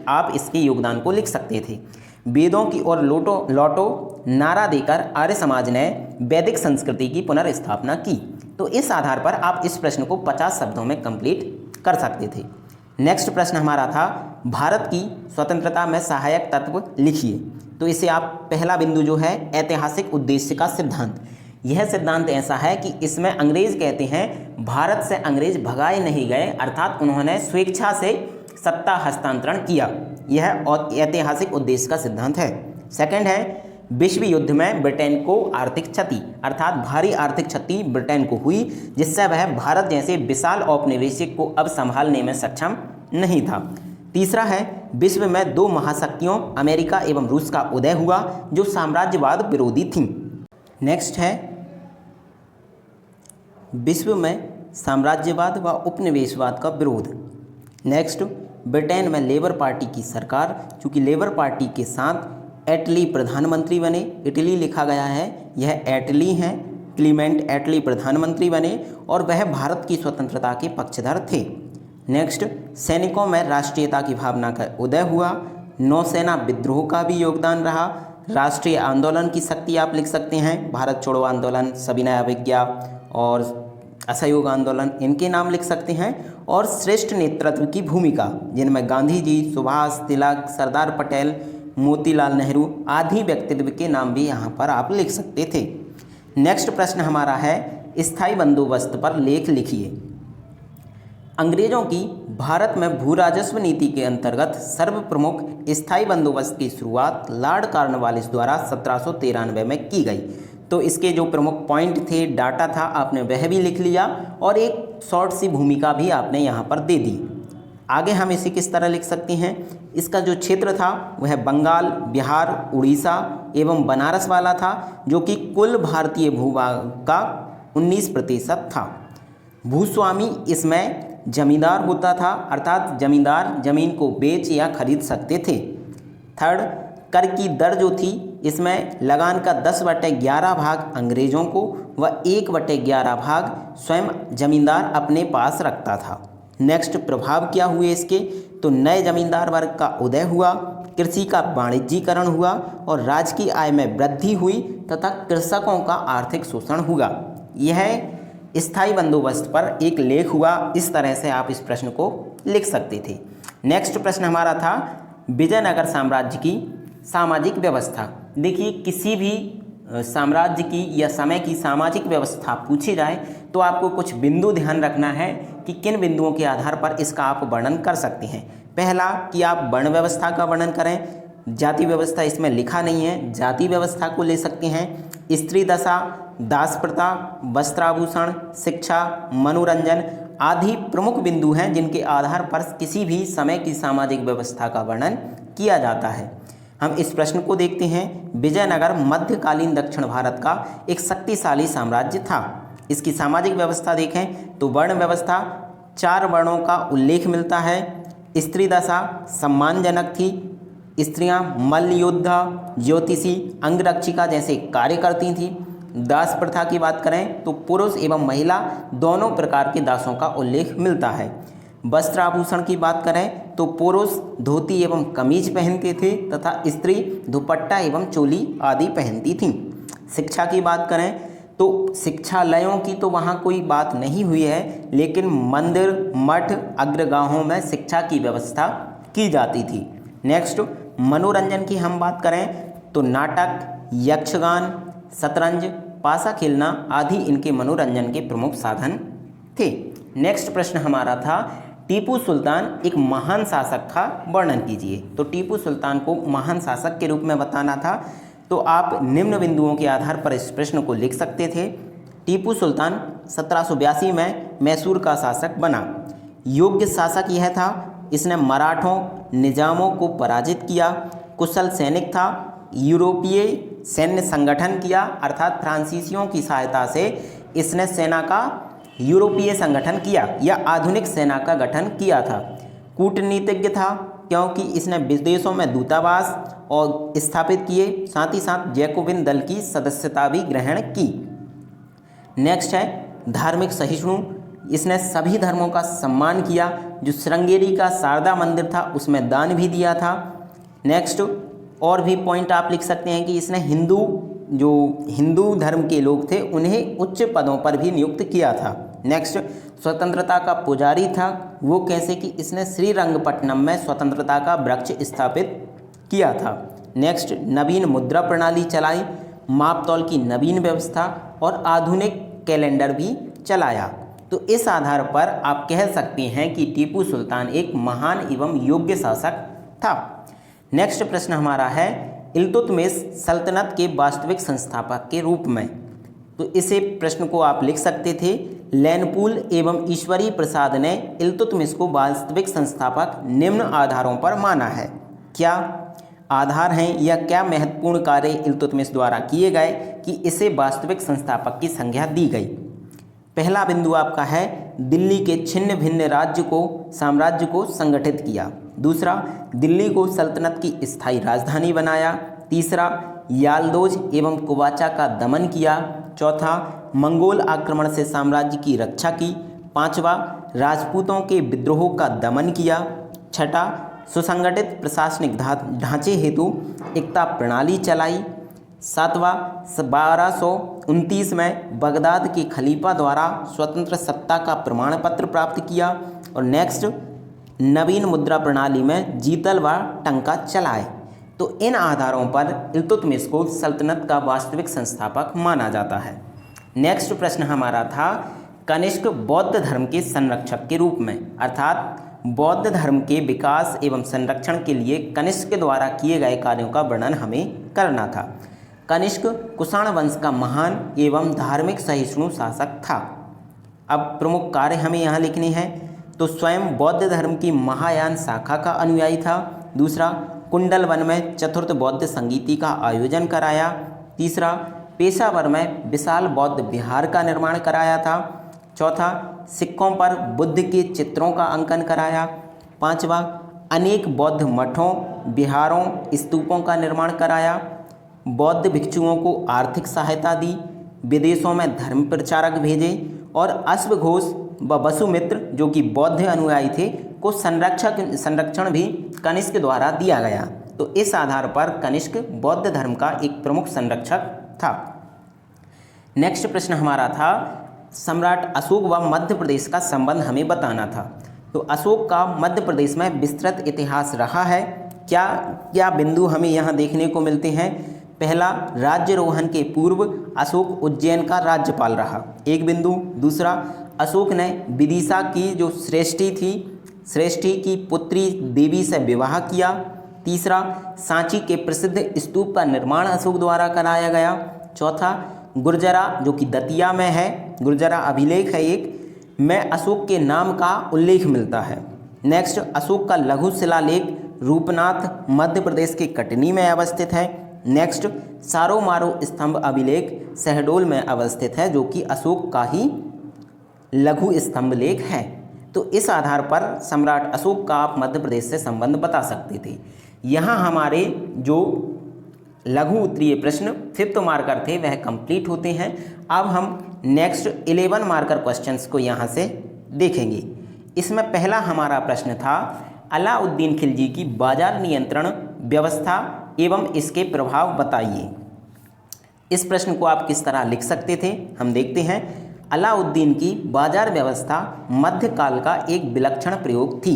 आप इसके योगदान को लिख सकते थे। वेदों की ओर लौटो नारा देकर आर्य समाज ने वैदिक संस्कृति की पुनर्स्थापना की, तो इस आधार पर आप इस प्रश्न को 50 शब्दों में कंप्लीट कर सकते थे। नेक्स्ट प्रश्न हमारा था, भारत की स्वतंत्रता में सहायक तत्व लिखिए, तो इसे आप पहला बिंदु जो है ऐतिहासिक उद्देश्य का सिद्धांत, यह सिद्धांत ऐसा है कि इसमें अंग्रेज कहते हैं भारत से अंग्रेज भगाए नहीं गए, अर्थात उन्होंने स्वेच्छा से सत्ता हस्तांतरण किया, यह ऐतिहासिक उद्देश्य का सिद्धांत है। सेकंड है, विश्व युद्ध में ब्रिटेन को आर्थिक क्षति, अर्थात भारी आर्थिक क्षति ब्रिटेन को हुई, जिससे वह भारत जैसे विशाल औपनिवेशिक को अब संभालने में सक्षम नहीं था। तीसरा है, विश्व में दो महाशक्तियों अमेरिका एवं रूस का उदय हुआ जो साम्राज्यवाद विरोधी थीं। नेक्स्ट है, विश्व में साम्राज्यवाद व उपनिवेशवाद का विरोध। नेक्स्ट, ब्रिटेन में लेबर पार्टी की सरकार, चूँकि लेबर पार्टी के साथ एटली प्रधानमंत्री बने, इटली लिखा गया है, यह एटली हैं, क्लीमेंट एटली प्रधानमंत्री बने और वह भारत की स्वतंत्रता के पक्षधर थे। नेक्स्ट, सैनिकों में राष्ट्रीयता की भावना का उदय हुआ, नौसेना विद्रोह का भी योगदान रहा, राष्ट्रीय आंदोलन की शक्ति आप लिख सकते हैं, भारत छोड़ो आंदोलन, सविनय अवज्ञा और असहयोग आंदोलन, इनके नाम लिख सकते हैं, और श्रेष्ठ नेतृत्व की भूमिका जिनमें गांधी जी, सुभाष, तिलक, सरदार पटेल, मोतीलाल नेहरू आदि व्यक्तित्व के नाम भी यहाँ पर आप लिख सकते थे। नेक्स्ट प्रश्न हमारा है, स्थायी बंदोबस्त पर लेख लिखिए। अंग्रेजों की भारत में भू राजस्व नीति के अंतर्गत सर्व प्रमुख स्थायी बंदोबस्त की शुरुआत लॉर्ड कॉर्नवालिस द्वारा 1793 में की गई। तो इसके जो प्रमुख पॉइंट थे, डाटा था, आपने वह भी लिख लिया और एक शॉर्ट सी भूमिका भी आपने यहाँ पर दे दी। आगे हम इसे किस तरह लिख सकते हैं, इसका जो क्षेत्र था वह बंगाल, बिहार, उड़ीसा एवं बनारस वाला था, जो कि कुल भारतीय भूभाग का 19% था। भूस्वामी इसमें जमींदार होता था, अर्थात जमींदार जमीन को बेच या खरीद सकते थे। थर्ड, कर की दर जो थी इसमें लगान का 10/11 भाग अंग्रेजों को व 1/11 भाग स्वयं जमींदार अपने पास रखता था। नेक्स्ट, प्रभाव क्या हुए इसके, तो नए जमींदार वर्ग का उदय हुआ, कृषि का वाणिज्यीकरण हुआ और राज्य की आय में वृद्धि हुई तथा कृषकों का आर्थिक शोषण हुआ। यह स्थायी बंदोबस्त पर एक लेख हुआ। इस तरह से आप इस प्रश्न को लिख सकते थे। नेक्स्ट प्रश्न हमारा था, विजयनगर साम्राज्य की सामाजिक व्यवस्था। देखिए, किसी भी साम्राज्य की या समय की सामाजिक व्यवस्था पूछी जाए तो आपको कुछ बिंदु ध्यान रखना है कि किन बिंदुओं के आधार पर इसका आप वर्णन कर सकते हैं। पहला कि आप वर्ण व्यवस्था का वर्णन करें। जाति व्यवस्था इसमें लिखा नहीं है, जाति व्यवस्था को ले सकते हैं। स्त्री दशा, दास प्रथा, वस्त्राभूषण, शिक्षा, मनोरंजन आदि प्रमुख बिंदु हैं जिनके आधार पर किसी भी समय की सामाजिक व्यवस्था का वर्णन किया जाता है। हम इस प्रश्न को देखते हैं। विजयनगर मध्यकालीन दक्षिण भारत का एक शक्तिशाली साम्राज्य था। इसकी सामाजिक व्यवस्था देखें तो वर्ण व्यवस्था, 4 वर्णों का उल्लेख मिलता है। स्त्री दशा सम्मानजनक थी। स्त्रियां मल्ल योद्धा, ज्योतिषी, अंगरक्षिका जैसे कार्य करती थीं। दास प्रथा की बात करें तो पुरुष एवं महिला दोनों प्रकार के दासों का उल्लेख मिलता है। वस्त्र आभूषण की बात करें तो पुरुष धोती एवं कमीज पहनते थे तथा स्त्री दुपट्टा एवं चोली आदि पहनती थीं। शिक्षा की बात करें तो शिक्षालयों की तो वहाँ कोई बात नहीं हुई है, लेकिन मंदिर, मठ, अग्रगाहों में शिक्षा की व्यवस्था की जाती थी। नेक्स्ट, मनोरंजन की हम बात करें तो नाटक, यक्षगान, शतरंज, पासा खेलना आदि इनके मनोरंजन के प्रमुख साधन थे। नेक्स्ट प्रश्न हमारा था, टीपू सुल्तान एक महान शासक था, वर्णन कीजिए। तो टीपू सुल्तान को महान शासक के रूप में बताना था तो आप निम्न बिंदुओं के आधार पर इस प्रश्न को लिख सकते थे। टीपू सुल्तान 1782 में मैसूर का शासक बना। योग्य शासक यह था, इसने मराठों, निजामों को पराजित किया। कुशल सैनिक था। यूरोपीय सैन्य संगठन किया, अर्थात फ्रांसीसियों की सहायता से इसने सेना का यूरोपीय संगठन किया या आधुनिक सेना का गठन किया था। कूटनीतिज्ञ था, क्योंकि इसने विदेशों में दूतावास और स्थापित किए, साथ ही साथ जैकोबिन दल की सदस्यता भी ग्रहण की। नेक्स्ट है धार्मिक सहिष्णु, इसने सभी धर्मों का सम्मान किया। जो श्रृंगेरी का शारदा मंदिर था उसमें दान भी दिया था। नेक्स्ट और भी पॉइंट आप लिख सकते हैं कि इसने हिंदू धर्म के लोग थे उन्हें उच्च पदों पर भी नियुक्त किया था। नेक्स्ट, स्वतंत्रता का पुजारी था। वो कैसे कि इसने श्रीरंगपट्टनम में स्वतंत्रता का वृक्ष स्थापित किया था। नेक्स्ट, नवीन मुद्रा प्रणाली चलाई, मापतौल की नवीन व्यवस्था और आधुनिक कैलेंडर भी चलाया। तो इस आधार पर आप कह सकते हैं कि टीपू सुल्तान एक महान एवं योग्य शासक था। नेक्स्ट प्रश्न हमारा है, इल्तुतमिश सल्तनत के वास्तविक संस्थापक के रूप में। तो इसे प्रश्न को आप लिख सकते थे, लैनपूल एवं ईश्वरी प्रसाद ने इल्तुतमिश को वास्तविक संस्थापक निम्न आधारों पर माना है। क्या आधार हैं या क्या महत्वपूर्ण कार्य इल्तुतमिश द्वारा किए गए कि इसे वास्तविक संस्थापक की संज्ञा दी गई? पहला बिंदु आपका है, दिल्ली के छिन्न भिन्न साम्राज्य को संगठित किया। दूसरा, दिल्ली को सल्तनत की स्थायी राजधानी बनाया। तीसरा, यालदोज एवं कुवाचा का दमन किया। चौथा, मंगोल आक्रमण से साम्राज्य की रक्षा की। पांचवा, राजपूतों के विद्रोह का दमन किया। छठा, सुसंगठित प्रशासनिक ढांचे हेतु एकता प्रणाली चलाई। सातवां, 1229 में बगदाद के खलीफा द्वारा स्वतंत्र सत्ता का प्रमाण पत्र प्राप्त किया। और नेक्स्ट, नवीन मुद्रा प्रणाली में जीतल व टंका चलाए। तो इन आधारों पर इल्तुतमिश को सल्तनत का वास्तविक संस्थापक माना जाता है। नेक्स्ट प्रश्न हमारा था, कनिष्क बौद्ध धर्म के संरक्षक के रूप में, अर्थात बौद्ध धर्म के विकास एवं संरक्षण के लिए कनिष्क द्वारा किए गए कार्यों का वर्णन हमें करना था। कनिष्क कुषाण वंश का महान एवं धार्मिक सहिष्णु शासक था। अब प्रमुख कार्य हमें यहाँ लिखने हैं। तो स्वयं बौद्ध धर्म की महायान शाखा का अनुयायी था। दूसरा, कुंडल वन में चतुर्थ बौद्ध संगीति का आयोजन कराया। तीसरा, पेशावर में विशाल बौद्ध विहार का निर्माण कराया था। चौथा, सिक्कों पर बुद्ध के चित्रों का अंकन कराया। पांचवा, अनेक बौद्ध मठों, विहारों, स्तूपों का निर्माण कराया। बौद्ध भिक्षुओं को आर्थिक सहायता दी। विदेशों में धर्म प्रचारक भेजे और अश्वघोष व वसुमित्र जो कि बौद्ध अनुयायी थे को संरक्षण भी कनिष्क द्वारा दिया गया। तो इस आधार पर कनिष्क बौद्ध धर्म का एक प्रमुख संरक्षक था। नेक्स्ट प्रश्न हमारा था, सम्राट अशोक व मध्य प्रदेश का संबंध हमें बताना था। तो अशोक का मध्य प्रदेश में विस्तृत इतिहास रहा है। क्या क्या बिंदु हमें यहाँ देखने को मिलते हैं। पहला, राज्यारोहण के पूर्व अशोक उज्जैन का राज्यपाल रहा, एक बिंदु। दूसरा, अशोक ने विदिशा की जो श्रेष्ठी की पुत्री देवी से विवाह किया। तीसरा, सांची के प्रसिद्ध स्तूप का निर्माण अशोक द्वारा कराया गया। चौथा, गुर्जरा जो कि दतिया में है, गुर्जरा अभिलेख है एक, में अशोक के नाम का उल्लेख मिलता है। नेक्स्ट, अशोक का लघु शिलालेख रूपनाथ मध्य प्रदेश के कटनी में अवस्थित है। नेक्स्ट, सारोमारो स्तंभ अभिलेख शहडोल में अवस्थित है, जो कि अशोक का ही लघु स्तंभ लेख है। तो इस आधार पर सम्राट अशोक का आप मध्य प्रदेश से संबंध बता सकते थे। यहाँ हमारे जो लघु उत्तरीय प्रश्न 5th मार्कर थे वह कंप्लीट होते हैं। अब हम नेक्स्ट 11 मार्कर क्वेश्चंस को यहाँ से देखेंगे। इसमें पहला हमारा प्रश्न था, अलाउद्दीन खिलजी की बाजार नियंत्रण व्यवस्था एवं इसके प्रभाव बताइए। इस प्रश्न को आप किस तरह लिख सकते थे, हम देखते हैं। अलाउद्दीन की बाजार व्यवस्था मध्यकाल का एक विलक्षण प्रयोग थी,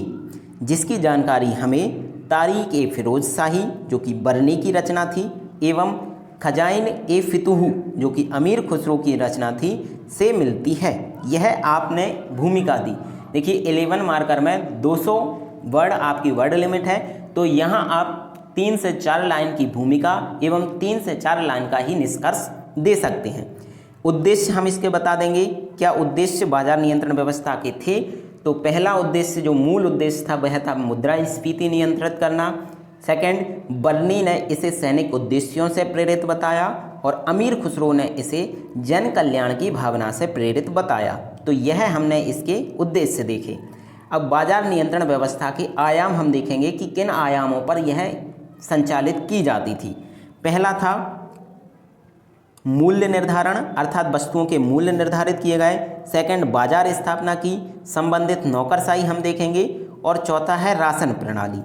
जिसकी जानकारी हमें तारीख ए फिरोज शाही जो कि बरनी की रचना थी एवं खजाइन ए फितुहु जो कि अमीर खुसरो की रचना थी से मिलती है। यह आपने भूमिका दी। देखिए 11 मार्कर में 200 वर्ड आपकी वर्ड लिमिट है, तो यहाँ आप 3 से 4 लाइन की भूमिका एवं 3 से 4 लाइन का ही निष्कर्ष दे सकते हैं। उद्देश्य हम इसके बता देंगे। क्या उद्देश्य बाजार नियंत्रण व्यवस्था के थे, तो पहला उद्देश्य जो मूल उद्देश्य था वह था मुद्रास्फीति नियंत्रित करना। सेकंड, बर्नी ने इसे सैनिक उद्देश्यों से प्रेरित बताया और अमीर खुसरो ने इसे जन कल्याण की भावना से प्रेरित बताया। तो यह हमने इसके उद्देश्य देखे। अब बाजार नियंत्रण व्यवस्था के आयाम हम देखेंगे कि किन आयामों पर यह संचालित की जाती थी। पहला था मूल्य निर्धारण, अर्थात वस्तुओं के मूल्य निर्धारित किए गए। सेकंड, बाजार स्थापना की संबंधित नौकरशाही हम देखेंगे। और चौथा है राशन प्रणाली।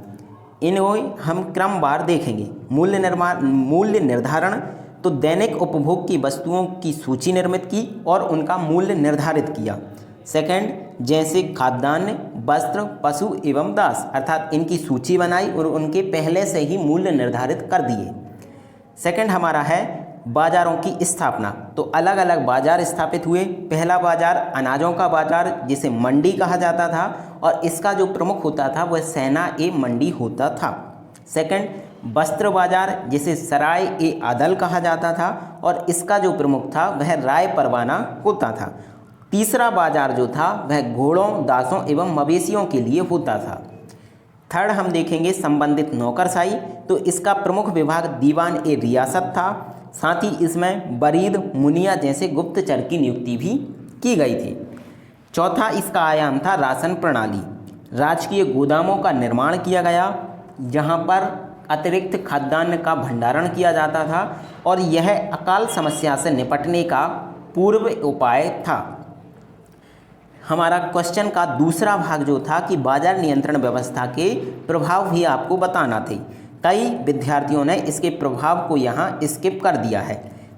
इन्हें हम क्रमवार देखेंगे। मूल्य निर्धारण, तो दैनिक उपभोग की वस्तुओं की सूची निर्मित की और उनका मूल्य निर्धारित किया। सेकंड, जैसे खाद्यान्न, वस्त्र, पशु एवं दास, अर्थात इनकी सूची बनाई और उनके पहले से ही मूल्य निर्धारित कर दिए। सेकंड हमारा है बाजारों की स्थापना, तो अलग अलग बाजार स्थापित हुए। पहला बाजार अनाजों का बाजार जिसे मंडी कहा जाता था और इसका जो प्रमुख होता था वह सेना ए मंडी होता था। सेकंड, वस्त्र बाजार जिसे सराय ए आदल कहा जाता था और इसका जो प्रमुख था वह राय परवाना होता था। तीसरा बाजार जो था वह घोड़ों, दासों एवं मवेशियों के लिए होता था। थर्ड हम देखेंगे संबंधित नौकरशाही, तो इसका प्रमुख विभाग दीवान ए रियासत था। साथ ही इसमें बरीद, मुनिया जैसे गुप्तचर की नियुक्ति भी की गई थी। चौथा इसका आयाम था राशन प्रणाली। राजकीय गोदामों का निर्माण किया गया, जहां पर अतिरिक्त खाद्यान्न का भंडारण किया जाता था और यह अकाल समस्या से निपटने का पूर्व उपाय था। हमारा क्वेश्चन का दूसरा भाग जो था कि बाजार नियंत्रण व्यवस्था के प्रभाव भी आपको बताना थे। कई विद्यार्थियों ने इसके प्रभाव को यहाँ स्किप कर दिया है।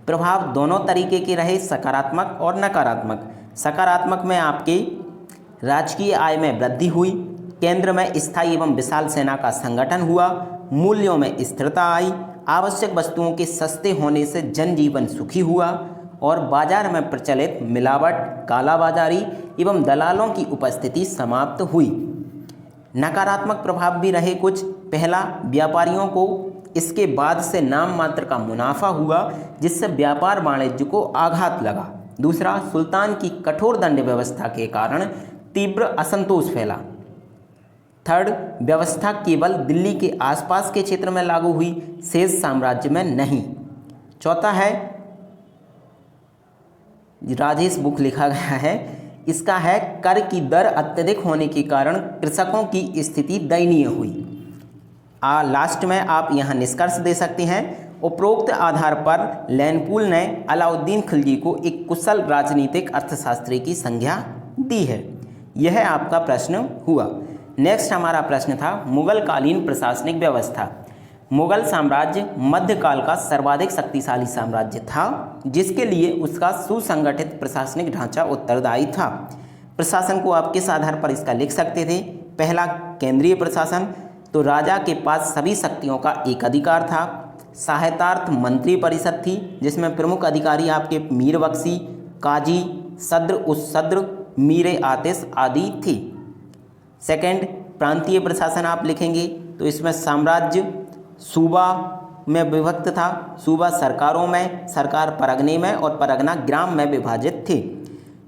प्रभाव दोनों तरीके के रहे, सकारात्मक और नकारात्मक। सकारात्मक में आपके राजकीय आय में वृद्धि हुई, केंद्र में स्थायी एवं विशाल सेना का संगठन हुआ, मूल्यों में स्थिरता आई, आवश्यक वस्तुओं के सस्ते होने से जनजीवन सुखी हुआ और बाजार में प्रचलित मिलावट, कालाबाजारी एवं दलालों की उपस्थिति समाप्त हुई। नकारात्मक प्रभाव भी रहे कुछ। पहला, व्यापारियों को इसके बाद से नाम मात्र का मुनाफा हुआ, जिससे व्यापार वाणिज्य को आघात लगा। दूसरा, सुल्तान की कठोर दंड व्यवस्था के कारण तीव्र असंतोष फैला। थर्ड, व्यवस्था केवल दिल्ली के आसपास के क्षेत्र में लागू हुई, शेष साम्राज्य में नहीं। चौथा है, राजेश बुक लिखा गया है, इसका है कर की दर अत्यधिक होने के कारण कृषकों की स्थिति दयनीय हुई। लास्ट में आप यहाँ निष्कर्ष दे सकते हैं। उपरोक्त आधार पर लैनपूल ने अलाउद्दीन खिलजी को एक कुशल राजनीतिक अर्थशास्त्री की संज्ञा दी है। यह आपका प्रश्न हुआ। नेक्स्ट हमारा प्रश्न था मुगलकालीन प्रशासनिक व्यवस्था। मुगल साम्राज्य मध्यकाल का सर्वाधिक शक्तिशाली साम्राज्य था, जिसके लिए उसका सुसंगठित प्रशासनिक ढांचा उत्तरदायी था। प्रशासन को आप किस आधार पर इसका लिख सकते थे? पहला, केंद्रीय प्रशासन, तो राजा के पास सभी शक्तियों का एक अधिकार था। सहायतार्थ मंत्री परिषद थी, जिसमें प्रमुख अधिकारी आपके मीर बख्शी, काजी, सद्र, उस-सद्र, मीर आतिश आदि थी। सेकंड, प्रांतीय प्रशासन आप लिखेंगे तो इसमें साम्राज्य सूबा में विभक्त था। सूबा सरकारों में, सरकार परगने में और परगना ग्राम में विभाजित थे।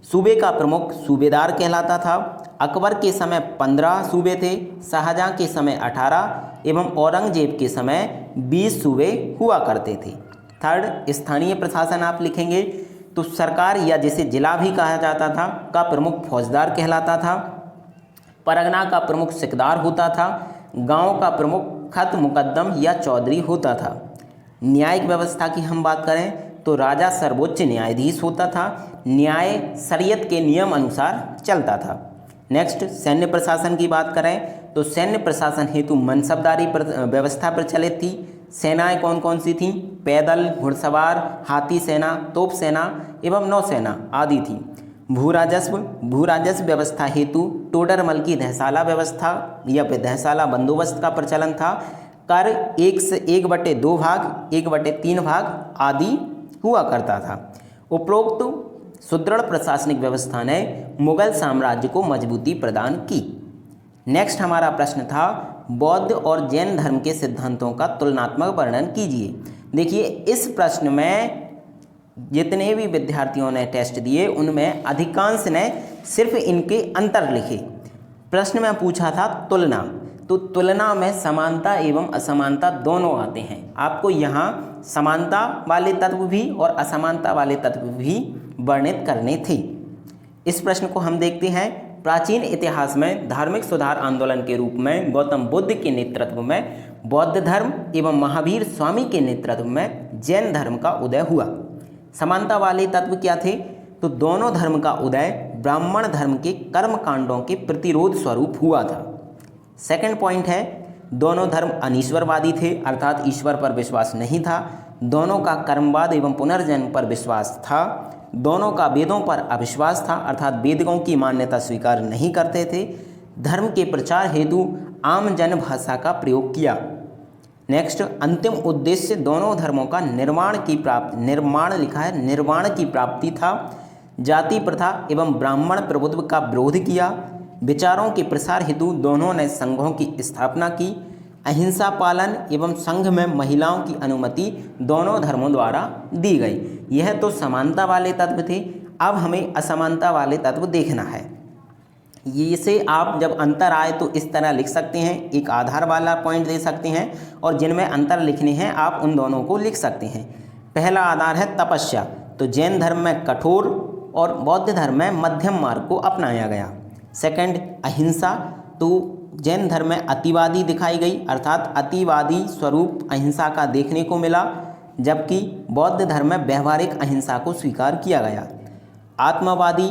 सूबे का प्रमुख सूबेदार कहलाता था। अकबर के समय 15 सूबे थे, शाहजहां के समय 18 एवं औरंगजेब के समय 20 सूबे हुआ करते थे। थर्ड, स्थानीय प्रशासन आप लिखेंगे तो सरकार या जिसे जिला भी कहा जाता था का प्रमुख फौजदार कहलाता था। परगना का प्रमुख सिकदार होता था। गांव का प्रमुख खत मुकद्दम या चौधरी होता था। न्यायिक व्यवस्था की हम बात करें तो राजा सर्वोच्च न्यायाधीश होता था। न्याय शरीयत के नियम अनुसार चलता था। नेक्स्ट, सैन्य प्रशासन की बात करें तो सैन्य प्रशासन हेतु मनसबदारी व्यवस्था प्रचलित थी। सेनाएं कौन कौन सी थीं? पैदल, घुड़सवार, हाथी सेना, तोप सेना एवं नौसेना आदि थी। भूराजस्व व्यवस्था हेतु टोडरमल की दहसाला व्यवस्था या दहसाला बंदोबस्त का प्रचलन था। कर 1/2 भाग, 1/3 भाग आदि हुआ करता था। उपरोक्त सुदृढ़ प्रशासनिक व्यवस्था ने मुगल साम्राज्य को मजबूती प्रदान की। नेक्स्ट हमारा प्रश्न था बौद्ध और जैन धर्म के सिद्धांतों का तुलनात्मक वर्णन कीजिए। देखिए, इस प्रश्न में जितने भी विद्यार्थियों ने टेस्ट दिए उनमें अधिकांश ने सिर्फ इनके अंतर लिखे। प्रश्न में पूछा था तुलना, तो तुलना में समानता एवं असमानता दोनों आते हैं। आपको यहाँ समानता वाले तत्व भी और असमानता वाले तत्व भी वर्णित करने थे। इस प्रश्न को हम देखते हैं। प्राचीन इतिहास में धार्मिक सुधार आंदोलन के रूप में गौतम बुद्ध के नेतृत्व में बौद्ध धर्म एवं महावीर स्वामी के नेतृत्व में जैन धर्म का उदय हुआ। समानता वाले तत्व क्या थे? तो दोनों धर्म का उदय ब्राह्मण धर्म के कर्म कांडों के प्रतिरोध स्वरूप हुआ था। सेकंड पॉइंट है, दोनों धर्म अनीश्वरवादी थे, अर्थात ईश्वर पर विश्वास नहीं था। दोनों का कर्मवाद एवं पुनर्जन्म पर विश्वास था। दोनों का वेदों पर अविश्वास था, अर्थात वेदों की मान्यता स्वीकार नहीं करते थे। धर्म के प्रचार हेतु आम जन भाषा का प्रयोग किया। नेक्स्ट, अंतिम उद्देश्य दोनों धर्मों का निर्माण की प्राप्ति था। जाति प्रथा एवं ब्राह्मण प्रभुत्व का विरोध किया। विचारों के प्रसार हेतु दोनों ने संघों की स्थापना की। अहिंसा पालन एवं संघ में महिलाओं की अनुमति दोनों धर्मों द्वारा दी गई। यह तो समानता वाले तत्व थे। अब हमें असमानता वाले तत्व देखना है। इसे आप जब अंतर आए तो इस तरह लिख सकते हैं, एक आधार वाला पॉइंट दे सकते हैं और जिनमें अंतर लिखने हैं आप उन दोनों को लिख सकते हैं। पहला आधार है तपस्या, तो जैन धर्म में कठोर और बौद्ध धर्म में मध्यम मार्ग को अपनाया गया। सेकंड, अहिंसा, तो जैन धर्म में अतिवादी दिखाई गई, अर्थात अतिवादी स्वरूप अहिंसा का देखने को मिला, जबकि बौद्ध धर्म में व्यवहारिक अहिंसा को स्वीकार किया गया। आत्मवादी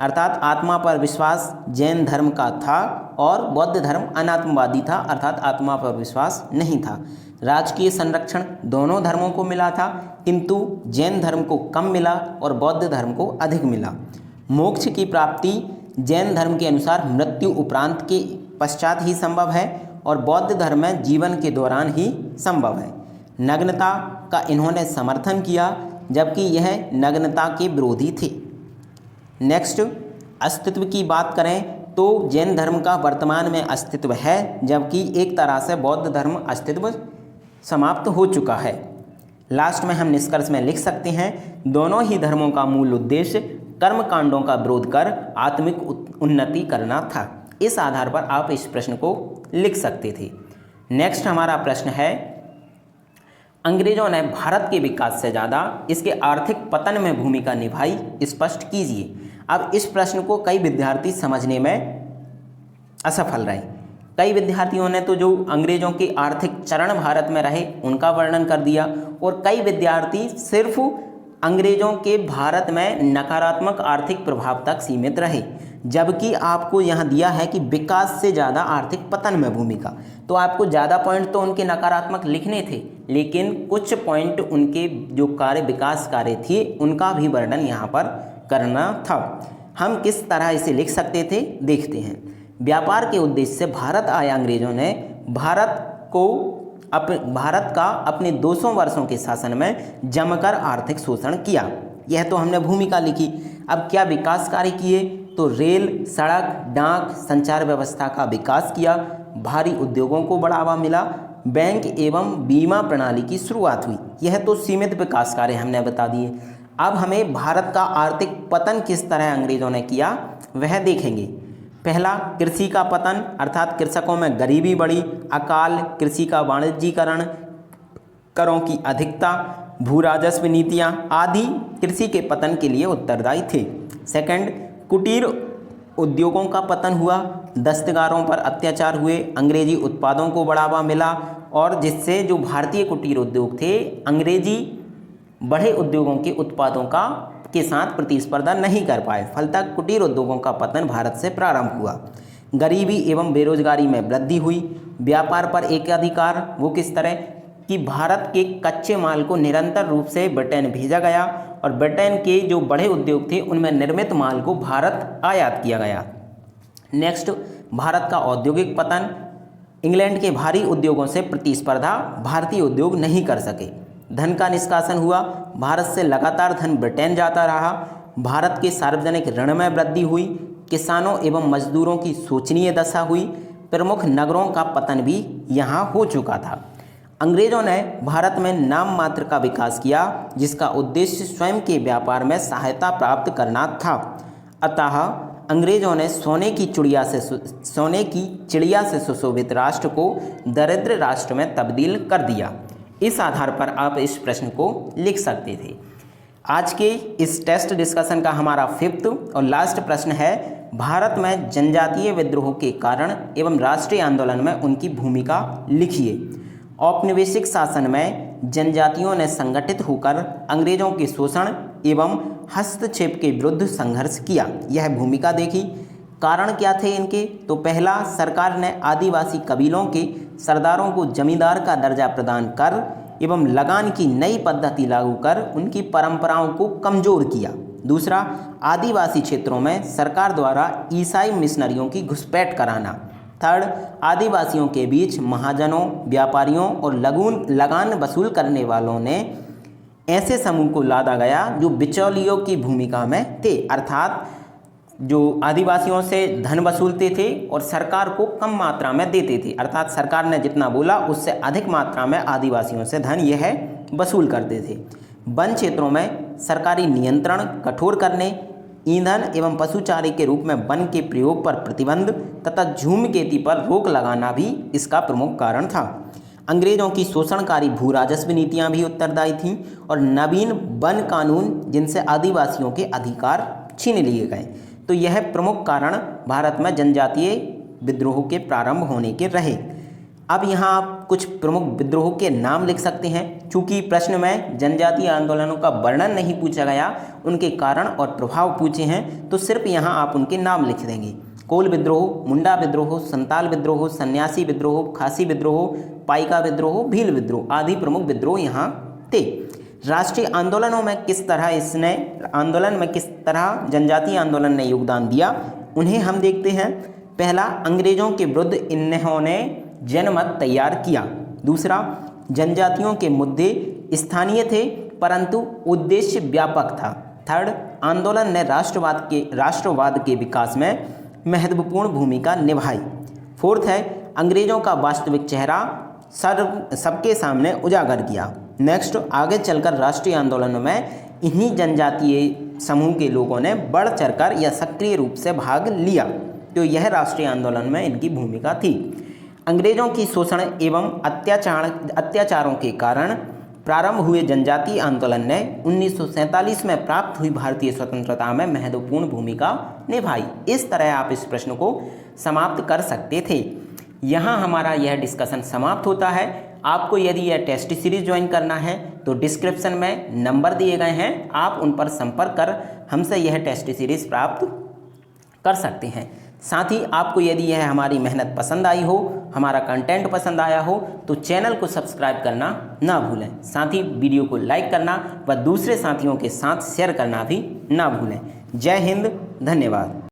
अर्थात आत्मा पर विश्वास जैन धर्म का था और बौद्ध धर्म अनात्मवादी था, अर्थात आत्मा पर विश्वास नहीं था। राजकीय संरक्षण दोनों धर्मों को मिला था, किंतु जैन धर्म को कम मिला और बौद्ध धर्म को अधिक मिला। मोक्ष की प्राप्ति जैन धर्म के अनुसार मृत्यु उपरांत के पश्चात ही संभव है और बौद्ध धर्म में जीवन के दौरान ही संभव है। नग्नता का इन्होंने समर्थन किया, जबकि यह नग्नता के विरोधी थे। नेक्स्ट, अस्तित्व की बात करें तो जैन धर्म का वर्तमान में अस्तित्व है, जबकि एक तरह से बौद्ध धर्म अस्तित्व समाप्त हो चुका है। लास्ट में हम निष्कर्ष में लिख सकते हैं दोनों ही धर्मों का मूल उद्देश्य कर्म कांडों का विरोध कर आत्मिक उन्नति करना था। इस आधार पर आप इस प्रश्न को लिख सकते थे। नेक्स्ट हमारा प्रश्न है, अंग्रेजों ने भारत के विकास से ज़्यादा इसके आर्थिक पतन में भूमिका निभाई, स्पष्ट कीजिए। अब इस प्रश्न को कई विद्यार्थी समझने में असफल रहे। कई विद्यार्थियों ने तो जो अंग्रेजों के आर्थिक चरण भारत में रहे उनका वर्णन कर दिया, और कई विद्यार्थी सिर्फ अंग्रेजों के भारत में नकारात्मक आर्थिक प्रभाव तक सीमित रहे, जबकि आपको यहाँ दिया है कि विकास से ज़्यादा आर्थिक पतन में भूमिका। तो आपको ज़्यादा पॉइंट तो उनके नकारात्मक लिखने थे, लेकिन कुछ पॉइंट उनके जो विकास कार्य थे उनका भी वर्णन यहाँ पर करना था। हम किस तरह इसे लिख सकते थे देखते हैं। व्यापार के उद्देश्य से भारत आए अंग्रेजों ने भारत का अपने 200 वर्षों के शासन में जमकर आर्थिक शोषण किया। यह तो हमने भूमिका लिखी। अब क्या विकास कार्य किए, तो रेल, सड़क, डाक, संचार व्यवस्था का विकास किया, भारी उद्योगों को बढ़ावा मिला, बैंक एवं बीमा प्रणाली की शुरुआत हुई। यह तो सीमित विकास कार्य हमने बता दिए। अब हमें भारत का आर्थिक पतन किस तरह अंग्रेजों ने किया वह देखेंगे। पहला, कृषि का पतन, अर्थात कृषकों में गरीबी बढ़ी, अकाल, कृषि का वाणिज्यीकरण, करों की अधिकता, भू राजस्व नीतियाँ आदि कृषि के पतन के लिए उत्तरदायी थे। सेकंड, कुटीर उद्योगों का पतन हुआ, दस्तकारों पर अत्याचार हुए, अंग्रेजी उत्पादों को बढ़ावा मिला और जिससे जो भारतीय कुटीर उद्योग थे अंग्रेजी बड़े उद्योगों के उत्पादों के साथ प्रतिस्पर्धा नहीं कर पाए। फलतः कुटीर उद्योगों का पतन भारत से प्रारंभ हुआ। गरीबी एवं बेरोजगारी में वृद्धि हुई। व्यापार पर एकाधिकार, वो किस तरह कि भारत के कच्चे माल को निरंतर रूप से ब्रिटेन भेजा गया और ब्रिटेन के जो बड़े उद्योग थे उनमें निर्मित माल को भारत आयात किया गया। नेक्स्ट, भारत का औद्योगिक पतन, इंग्लैंड के भारी उद्योगों से प्रतिस्पर्धा भारतीय उद्योग नहीं कर सके। धन का निष्कासन हुआ, भारत से लगातार धन ब्रिटेन जाता रहा। भारत के सार्वजनिक ऋण में वृद्धि हुई, किसानों एवं मजदूरों की शोचनीय दशा हुई, प्रमुख नगरों का पतन भी यहाँ हो चुका था। अंग्रेजों ने भारत में नाम मात्र का विकास किया जिसका उद्देश्य स्वयं के व्यापार में सहायता प्राप्त करना था। अतः अंग्रेजों ने सोने की चिड़िया से सुशोभित राष्ट्र को दरिद्र राष्ट्र में तब्दील कर दिया। इस आधार पर आप इस प्रश्न को लिख सकते थे। आज के इस टेस्ट डिस्कशन का हमारा 5th और लास्ट प्रश्न है, भारत में जनजातीय विद्रोह के कारण एवं राष्ट्रीय आंदोलन में उनकी भूमिका लिखिए। औपनिवेशिक शासन में जनजातियों ने संगठित होकर अंग्रेजों के शोषण एवं हस्तक्षेप के विरुद्ध संघर्ष किया। यह भूमिका देखी। कारण क्या थे इनके, तो पहला, सरकार ने आदिवासी कबीलों के सरदारों को जमींदार का दर्जा प्रदान कर एवं लगान की नई पद्धति लागू कर उनकी परंपराओं को कमजोर किया। दूसरा, आदिवासी क्षेत्रों में सरकार द्वारा ईसाई मिशनरियों की घुसपैठ कराना। थर्ड, आदिवासियों के बीच महाजनों, व्यापारियों और लगान वसूल करने वालों ने ऐसे समूह को लादा गया जो बिचौलियों की भूमिका में थे, अर्थात जो आदिवासियों से धन वसूलते थे और सरकार को कम मात्रा में देते थे, अर्थात सरकार ने जितना बोला उससे अधिक मात्रा में आदिवासियों से धन यह वसूल करते थे। वन क्षेत्रों में सरकारी नियंत्रण कठोर करने, ईंधन एवं पशुचारे के रूप में वन के प्रयोग पर प्रतिबंध तथा झूम खेती पर रोक लगाना भी इसका प्रमुख कारण था। अंग्रेजों की शोषणकारी भू राजस्व नीतियाँ भी उत्तरदायी थीं और नवीन वन कानून जिनसे आदिवासियों के अधिकार छीन लिए गए। तो यह प्रमुख कारण भारत में जनजातीय विद्रोह के प्रारंभ होने के रहे। अब यहाँ आप कुछ प्रमुख विद्रोह के नाम लिख सकते हैं। चूँकि प्रश्न में जनजातीय आंदोलनों का वर्णन नहीं पूछा गया, उनके कारण और प्रभाव पूछे हैं, तो सिर्फ यहाँ आप उनके नाम लिख देंगे। कोल विद्रोह, मुंडा विद्रोह, संताल विद्रोह, सन्यासी विद्रोह, खासी विद्रोह, पाइका विद्रोह, भील विद्रोह आदि प्रमुख विद्रोह यहाँ थे। राष्ट्रीय आंदोलन में किस तरह जनजातीय आंदोलन ने योगदान दिया, उन्हें हम देखते हैं। पहला, अंग्रेजों के विरुद्ध इन्होंने जनमत तैयार किया। दूसरा, जनजातियों के मुद्दे स्थानीय थे परंतु उद्देश्य व्यापक था। थर्ड, आंदोलन ने राष्ट्रवाद के विकास में महत्वपूर्ण भूमिका निभाई। फोर्थ है, अंग्रेजों का वास्तविक चेहरा सबके सामने उजागर किया। नेक्स्ट, आगे चलकर राष्ट्रीय आंदोलन में इन्हीं जनजातीय समूह के लोगों ने बढ़ चढ़कर या सक्रिय रूप से भाग लिया, तो यह राष्ट्रीय आंदोलन में इनकी भूमिका थी। अंग्रेजों की शोषण एवं अत्याचारों के कारण प्रारंभ हुए जनजातीय आंदोलन ने 1947 में प्राप्त हुई भारतीय स्वतंत्रता में महत्वपूर्ण भूमिका निभाई। इस तरह आप इस प्रश्न को समाप्त कर सकते थे। यहाँ हमारा यह डिस्कशन समाप्त होता है। आपको यदि यह टेस्ट सीरीज ज्वाइन करना है तो डिस्क्रिप्शन में नंबर दिए गए हैं, आप उन पर संपर्क कर हमसे यह टेस्ट सीरीज प्राप्त कर सकते हैं। साथ ही आपको यदि यह हमारी मेहनत पसंद आई हो, हमारा कंटेंट पसंद आया हो, तो चैनल को सब्सक्राइब करना ना भूलें। साथ ही वीडियो को लाइक करना व दूसरे साथियों के साथ शेयर करना भी ना भूलें। जय हिंद, धन्यवाद।